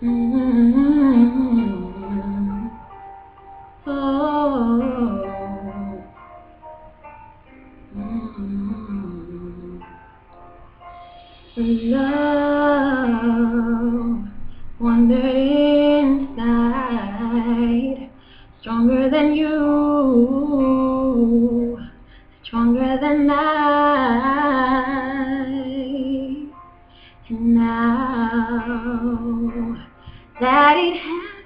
Mm-hmm. Oh. Mm-hmm. Love wandered inside, stronger than you, stronger than I. And now that it has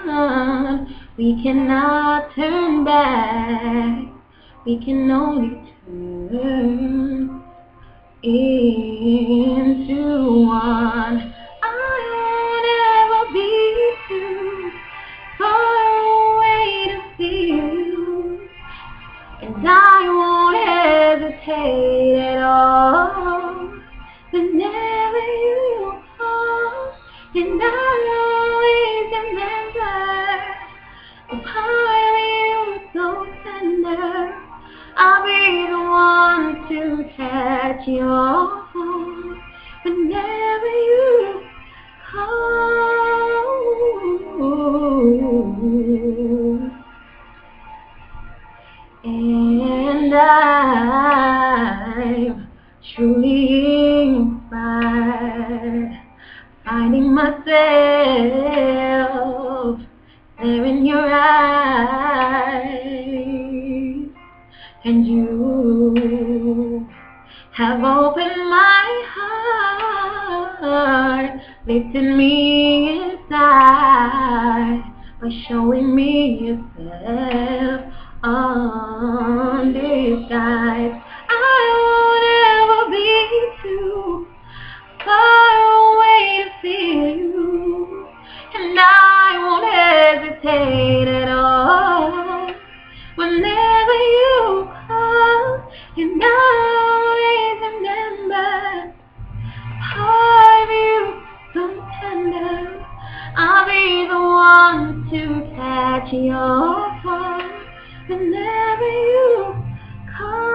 begun, we cannot turn back. We can only turn into one. I won't ever be too far away to see you, and I won't hesitate at all whenever you call. And I'll always remember the part of you so tender. I'll be the one to catch your heart whenever you call. And I'm truly inspired, finding myself there in your eyes. And you have opened my heart, lifted me inside by showing me yourself undisguised. I won't ever be too far away to see you, and I won't hesitate at all whenever you call. And I always remember part of you so tender. I'll be the one to catch your heart whenever you call.